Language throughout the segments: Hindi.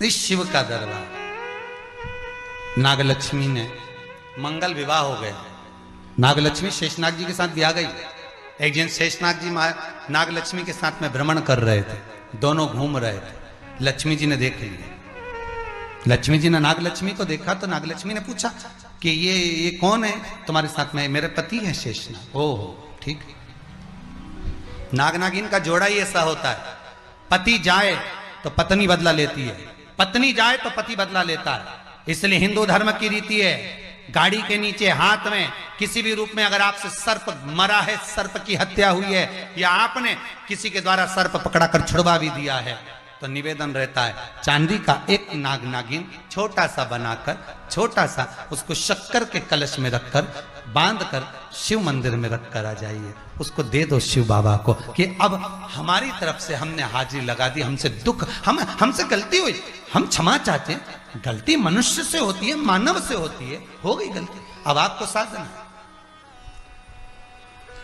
इस शिव का दरबार। नागलक्ष्मी ने मंगल विवाह हो गया। नागलक्ष्मी शेषनाग जी के साथ ब्याह गई। एक दिन शेषनाग जी नागलक्ष्मी के साथ में भ्रमण कर रहे थे, दोनों घूम रहे थे। लक्ष्मी जी ने देख लिया। लक्ष्मी जी ने नागलक्ष्मी को देखा तो नागलक्ष्मी ने पूछा कि ये कौन है तुम्हारे साथ में? मेरे पति है शेषनाग। ओह ठीक। नाग नागिन का जोड़ा ही ऐसा होता है, पति जाए तो पत्नी बदला लेती है, पत्नी जाए तो पति बदला लेता है। इसलिए हिंदू धर्म की रीति है, गाड़ी के नीचे हाथ में किसी भी रूप में अगर आपसे सर्प मरा है, सर्प की हत्या हुई है, या आपने किसी के द्वारा सर्प पकड़ाकर छुड़वा भी दिया है, तो निवेदन रहता है चांदी का एक नाग नागिन छोटा सा बनाकर, छोटा सा उसको शक्कर के कलश में रखकर बांधकर शिव मंदिर में रखकर आ जाइए। उसको दे दो शिव बाबा को कि अब हमारी तरफ से हमने हाजिरी लगा दी, हमसे दुख, हमसे गलती हुई, हम क्षमा चाहते हैं। गलती मनुष्य से होती है, मानव से होती है, हो गई गलती, अब आपको साधन है।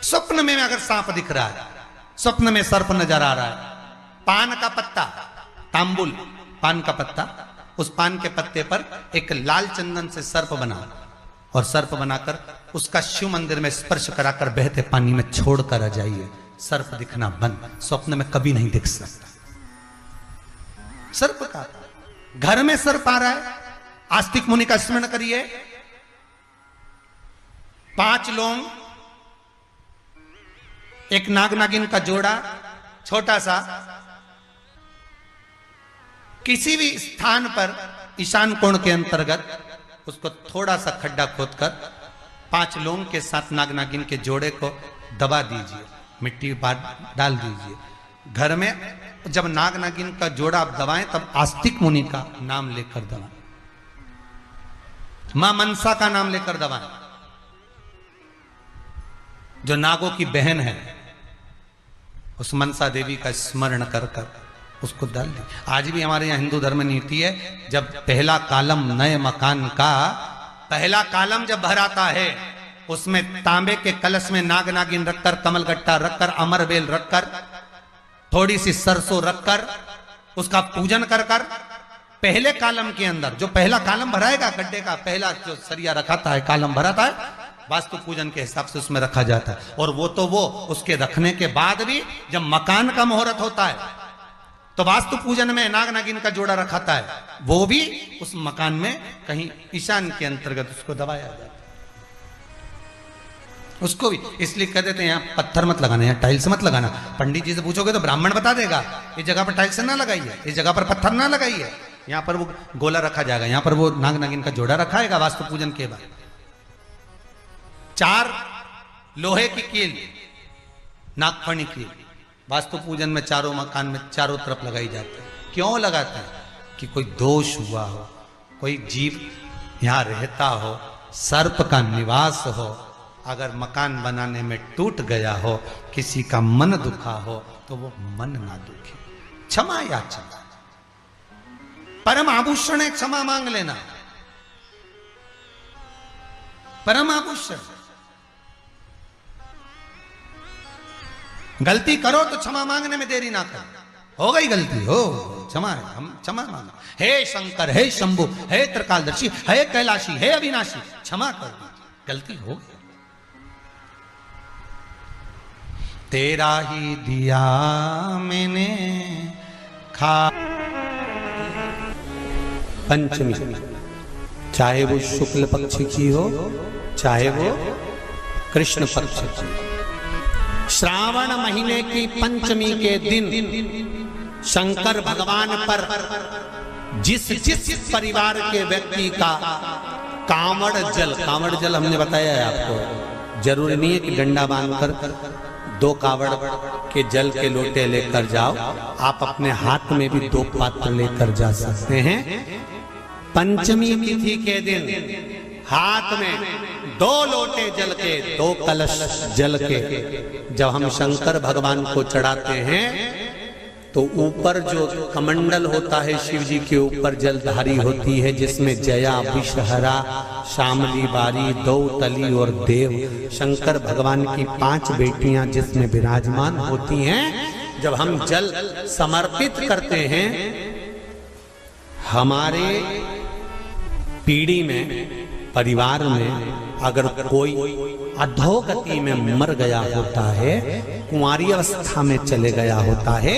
स्वप्न में अगर सांप दिख रहा है, स्वप्न में सर्प नजर आ रहा है, पान का पत्ता, तांबुल पान का पत्ता, उस पान के पत्ते पर एक लाल चंदन से सर्प बना और सर्प बनाकर उसका शिव मंदिर में स्पर्श कराकर बहते पानी में छोड़कर आ जाइए। सर्प दिखना बंद, स्वप्न में कभी नहीं दिख सकता। सर्प का घर में सर्प आ रहा है, आस्तिक मुनि का स्मरण करिए। 5 लौंग, एक नाग नागिन का जोड़ा छोटा सा, किसी भी स्थान पर ईशान कोण के अंतर्गत उसको थोड़ा सा खड्डा खोदकर 5 लौंग के साथ नाग नागिन के जोड़े को दबा दीजिए, मिट्टी डाल दीजिए। घर में जब नाग नागिन का जोड़ा आप दबाएं तब आस्तिक मुनि का नाम लेकर दबाएं, मां मनसा का नाम लेकर दबाएं, जो नागों की बहन है, उस मनसा देवी का स्मरण कर कर उसको डाल दी। आज भी हमारे यहाँ हिंदू धर्म नीति है, जब पहला कॉलम नए मकान का पहला कॉलम जब भराता है, उसमें तांबे के कलश में नाग नागिन रखकर, कमलगट्टा रखकर, अमरबेल रखकर, थोड़ी सी सरसों रखकर उसका पूजन कर कर पहले कॉलम के अंदर, जो पहला कॉलम भराएगा गड्ढे का, पहला जो सरिया रखाता है, कॉलम भराता है, वास्तु पूजन के हिसाब से उसमें रखा जाता है। और वो तो वो उसके रखने के बाद भी जब मकान का मुहूर्त होता है तो वास्तु पूजन में नाग नागिन का जोड़ा रखाता है, वो भी उस मकान में कहीं ईशान के अंतर्गत उसको दबाया जाता है। उसको भी इसलिए कह देते हैं यहाँ पत्थर मत लगाना, यहाँ टाइल्स मत लगाना। पंडित जी से पूछोगे तो ब्राह्मण बता देगा इस जगह पर टाइल्स ना लगाइए, इस जगह पर पत्थर ना लगाइए, यहाँ पर वो गोला रखा जाएगा, यहाँ पर वो नाग नागिन का जोड़ा रखाएगा वास्तु पूजन के बाद। 4 लोहे की कील, नागफणी कील, वास्तु पूजन में चारों मकान में चारों तरफ लगाई जाती है। क्यों लगाते हैं? कि कोई दोष हुआ हो, कोई जीव यहाँ रहता हो, सर्प का निवास हो, अगर मकान बनाने में टूट गया हो, किसी का मन दुखा हो, तो वो मन ना दुखे। क्षमा याचना, परम आभूषण है क्षमा मांग लेना, परम आभूषण। गलती करो तो क्षमा मांगने में देरी ना करो। हो गई गलती, हो क्षमा है, हम क्षमा मांगो। हे शंकर, हे शंभु, हे त्रिकालदर्शी, हे कैलाशी, हे अविनाशी, क्षमा कर दीजिए, गलती हो गई। तेरा ही दिया मैंने खा। पंचमी, चाहे वो शुक्ल पक्ष की हो, चाहे वो कृष्ण पक्ष की। श्रावण महीने की पंचमी के दिन शंकर भगवान पर जिस जिस परिवार के व्यक्ति का कांवड़ जल हमने बताया है आपको, जरूरी नहीं है कि डंडा बांधकर 2 कावड़ के जल के लोटे लेकर जाओ, आप अपने हाथ में भी 2 पात्र लेकर जा सकते हैं। पंचमी तिथि के दिन हाथ में 2 लोटे जल के, 2 कलश जल के जब हम शंकर भगवान को चढ़ाते हैं तो ऊपर जो कमंडल होता है शिव जी के ऊपर जलधारी होती है, जिसमें जया, विषहरा, शामली, बारी, दौतली और देव, शंकर भगवान की 5 बेटियां जिसमें विराजमान होती हैं। जब हम जल समर्पित करते हैं हमारे पीढ़ी में, परिवार में अगर कोई अधोगति में मर गया होता है, कुंवारी अवस्था में चले गया होता है,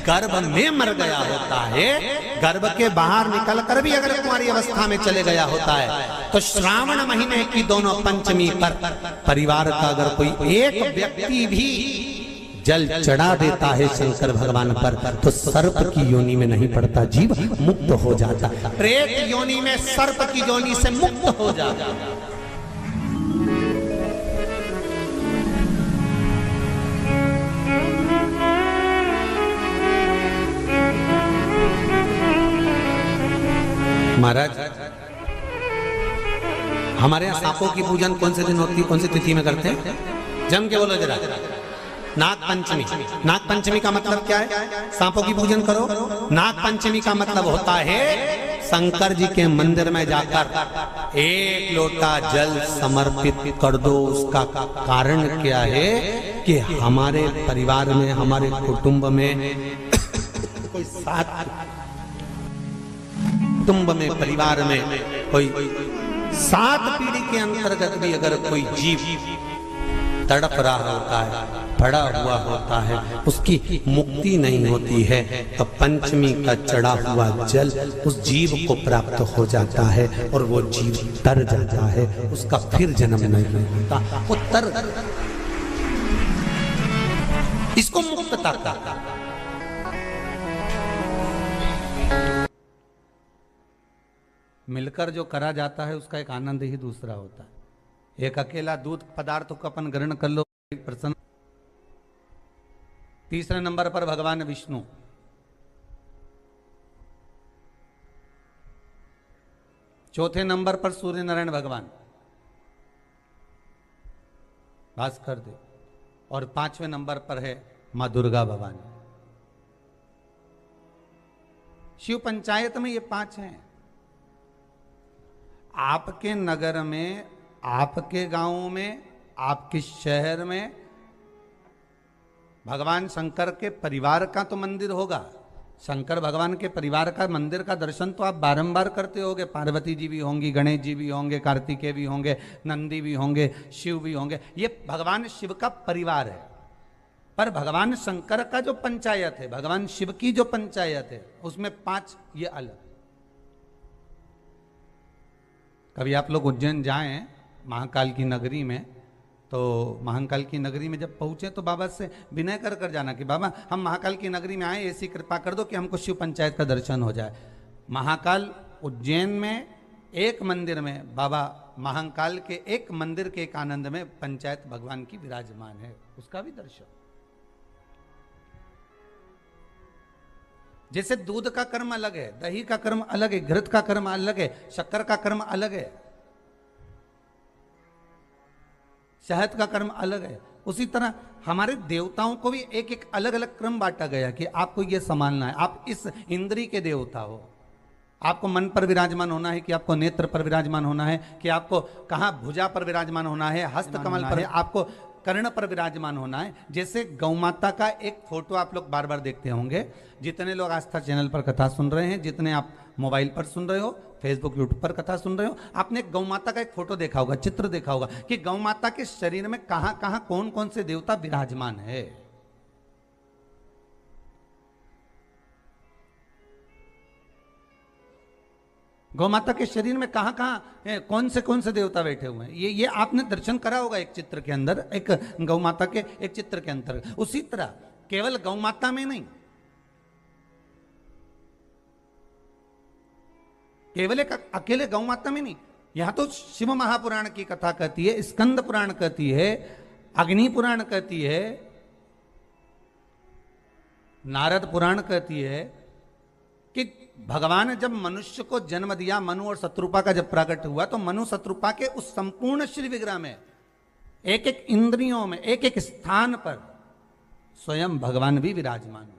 गर्भ में मर गया होता है, गर्भ के बाहर निकल कर भी अगर कुंवारी अवस्था में चले गया होता है, तो श्रावण महीने की दोनों पंचमी पर परिवार का अगर कोई एक व्यक्ति भी जल चढ़ा देता है शंकर भगवान पर, तो सर्प की योनि में नहीं पड़ता, जीव मुक्त हो जाता, प्रेत योनि में सर्प की योनि से मुक्त हो जाता। महाराज, हमारे यहाँ सांपों की पूजन कौन से दिन होती है, कौन सी तिथि में करते हैं? जम के बोलो जरा। नाग पंचमी। नाग पंचमी का मतलब क्या है? सांपों की पूजन करो। नाग पंचमी का मतलब होता है शंकर जी के मंदिर में जाकर एक लोटा जल समर्पित कर दो। उसका कारण क्या है कि हमारे परिवार में, हमारे कुटुंब में कोई कुटुंब में, परिवार में कोई 7 पीढ़ी के अंतर्गत भी अगर कोई जीव तड़प रहा होता है, पड़ा हुआ होता है, उसकी मुक्ति नहीं होती है, तो पंचमी का चढ़ा हुआ जल उस जीव को प्राप्त हो जाता है और वो जीव तर जाता है, उसका फिर जन्म नहीं होता, वो तर। इसको मुक्तता का। मिलकर जो करा जाता है उसका एक आनंद ही दूसरा होता है। एक अकेला दूध पदार्थ को अपन ग्रहण कर लो, प्रसन्न। तीसरे नंबर पर भगवान विष्णु। चौथे नंबर पर सूर्य नारायण भगवान, भास्कर देव। और 5वें नंबर पर है मां दुर्गा भवानी। शिव पंचायत में ये 5 हैं। आपके नगर में, आपके गांव में, आपके शहर में भगवान शंकर के परिवार का तो मंदिर होगा। शंकर भगवान के परिवार का मंदिर का दर्शन तो आप बारंबार करते होंगे। पार्वती जी भी होंगी, गणेश जी भी होंगे, कार्तिकेय भी होंगे, नंदी भी होंगे, शिव भी होंगे। ये भगवान शिव का परिवार है। पर भगवान शंकर का जो पंचायत है, भगवान शिव की जो पंचायत है, उसमें 5 ये अलग। कभी आप लोग उज्जैन जाएं महाकाल की नगरी में, तो महाकाल की नगरी में जब पहुंचे तो बाबा से विनय कर कर जाना कि बाबा हम महाकाल की नगरी में आए, ऐसी कृपा कर दो कि हमको शिव पंचायत का दर्शन हो जाए। महाकाल उज्जैन में एक मंदिर में, बाबा महाकाल के एक मंदिर के एक आनंद में पंचायत भगवान की विराजमान है, उसका भी दर्शन। जैसे दूध का कर्म अलग है, दही का कर्म अलग है, घृत का कर्म अलग है, शक्कर का कर्म अलग है, शहद का कर्म अलग है, उसी तरह हमारे देवताओं को भी एक एक अलग अलग क्रम बांटा गया कि आपको ये संभालना है। आप इस इंद्री के देवता हो, आपको मन पर विराजमान होना है, कि आपको नेत्र पर विराजमान होना है, कि आपको कहाँ भुजा पर विराजमान होना है, हस्त कमल पर है, आपको कर्ण पर विराजमान होना है। जैसे गौ माता का एक फोटो आप लोग बार बार देखते होंगे। जितने लोग आस्था चैनल पर कथा सुन रहे हैं, जितने आप मोबाइल पर सुन रहे हो, फेसबुक यूट्यूब पर कथा सुन रहे हो, आपने गौ माता का एक फोटो देखा होगा, चित्र देखा होगा कि गौ माता के शरीर में कहां कहां कौन कौन से देवता विराजमान है। गौ माता के शरीर में कहां कहां कौन से देवता बैठे हुए हैं, ये आपने दर्शन करा होगा एक चित्र के अंदर, एक गौ माता के एक चित्र के अंदर। उसी तरह केवल गौ माता में नहीं, केवल एक अकेले गौ माता में नहीं, यहां तो शिव महापुराण की कथा कहती है, स्कंद पुराण कहती है, अग्नि पुराण कहती है, नारद पुराण कहती है कि भगवान जब मनुष्य को जन्म दिया, मनु और शत्रुपा का जब प्रकट हुआ, तो मनु शत्रुपा के उस संपूर्ण श्री विग्रह में एक एक इंद्रियों में, एक एक स्थान पर स्वयं भगवान भी विराजमान।